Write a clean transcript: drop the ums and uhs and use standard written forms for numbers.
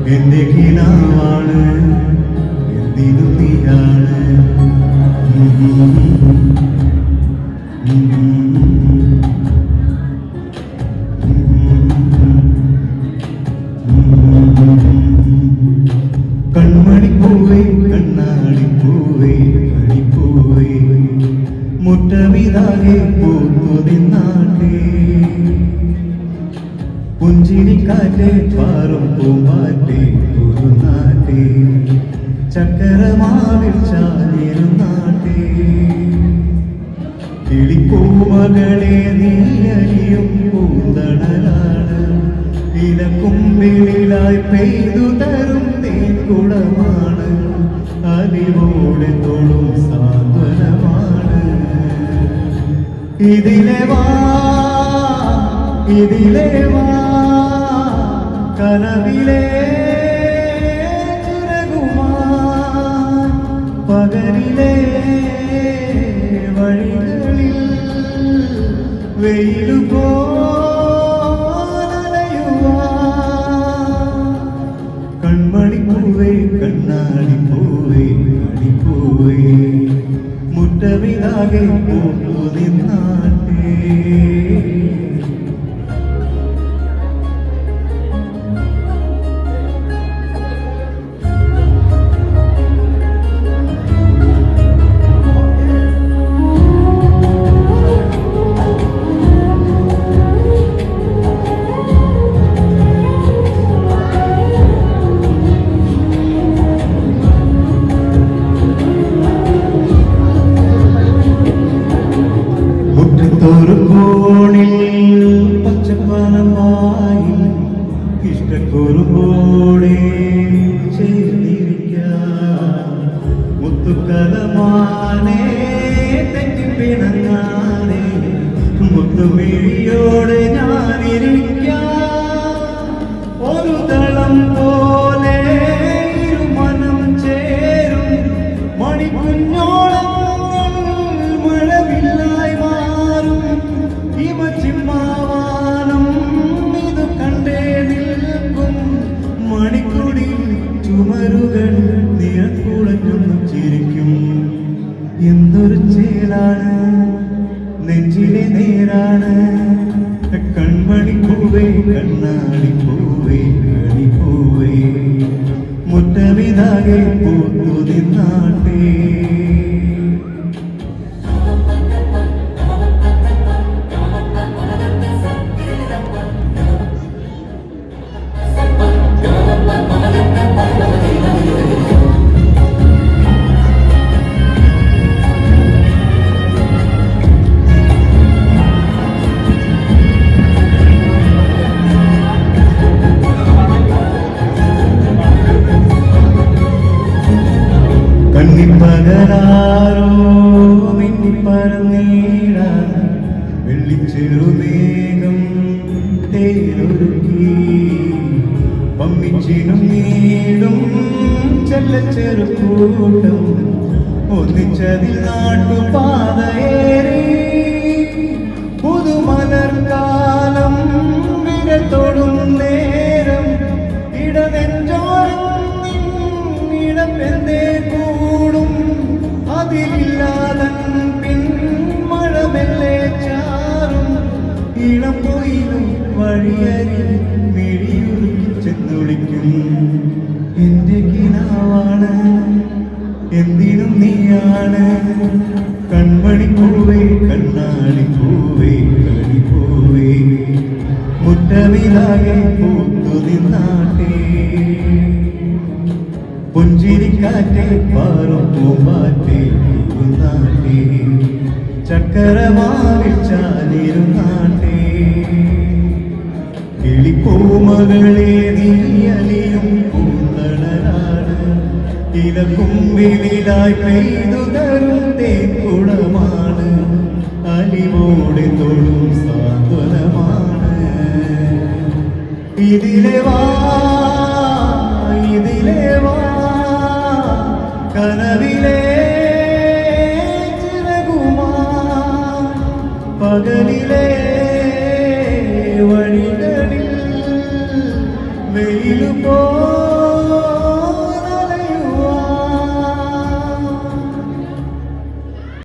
എന്റെ കിനാവാണ് എന്തിനും നീയാണ് കൺമണിപ്പൂവേ കണ്ണാടിപ്പൂവേ കണിപ്പൂവേ മുറ്റമിതാകെ പൂത്തു നിന്നാട്ടേ പുഞ്ചിരിക്കാറ്റേ പാറും പൂമ്പാറ്റേ കുറുനാട്ടേ ചക്കരമാവിൽ ചാഞ്ഞിരുന്നാട്ടേ കിളിപ്പൂമകളെ നീയലിയും പൂന്തണലാണ് ഇലക്കുമ്പിളിലായി പെയ്തു തരും തേൻകുടമാണ് അറിവോടെ തൊടും സാന്ത്വനമാണ് ഇതിലെ വാ കനവിലെ ചിറകുമാൻ പകരിലെ വഴികളിൽ വെയിലുപോ കൺമണിപ്പൂവേ കണ്ണാടിപ്പൂവേ കണിപ്പൂവേ മുറ്റമിതാകെ പൂത്തു നിന്നാട്ടേ ഒരു കോണിൽ പച്ചപ്പനമായി ഇഷ്ടക്കുറുമ്പോടെ ചേർന്നിരിക്കാം മുത്തുക്കലമാനെ തെറ്റിപ്പിണങ്ങാനെ മുത്തുമിഴിയോടെ ഞാനിരിക്കാം ഒരു തളം പോലെ ഇരുമനം ചേരും മണിക്കുഞ്ഞോളം ചുമരുകൾ നിറക്കുളഞ്ഞൊന്നും ചിരിക്കും എന്തൊരു ചേലാണ് നെഞ്ചിലെ നേരാണ് കൺമണിപ്പൂവേ കണ്ണാടിപ്പൂവേ കണിപ്പൂവേ മുറ്റമിതാകെ പൂത്തു നിന്നാട്ടേ കണ്ണിപ്പകരാരോ മിന്നിപ്പറന്നീട വെള്ളിച്ചെറുമേഘം തേരൊരുക്കി പമ്മിച്ചിനും നീടും ചെല്ലച്ചെറുക്കൂട്ടം ഒന്നിച്ചതിൽ നാട്ടുപാതയേറി പുതുമലർക്കാലം വിരത്തൊടും നേരം ഇടനെഞ്ചോരം ഇടപ്പെന്തേ കൂടും അതിലില്ലാതൻ പിൻമഴമെല്ലെ ചാറും ഇളം പോയിലും വഴിയരിൽ മിഴിയുറുക്കി ചെന്നൊളിക്കും എന്റെ കിനാവാണ് എന്തിനും നീയാണ് കൺമണിപ്പൂവേ കണ്ണാടിപ്പൂവേ കണിപ്പൂവേ മുറ്റമിതാകെ പൂത്തു നിന്നാട്ടേ പുഞ്ചിരിക്കാറ്റേ പാറും പൂമ്പാറ്റേ കുറുനാട്ടേ ചക്കരമാവിൽ ചാഞ്ഞിരുന്നാട്ടേ കിളിപ്പൂമകളെ നീയലിയും പൂന്തണലാണ് ഇലക്കുമ്പിളിലായി പെയ്തു തരും തേൻകുടമാണ് അലിവോടെ തൊടും സാന്ത്വനമാണ് ഇതിലെ വാ കനവിലെ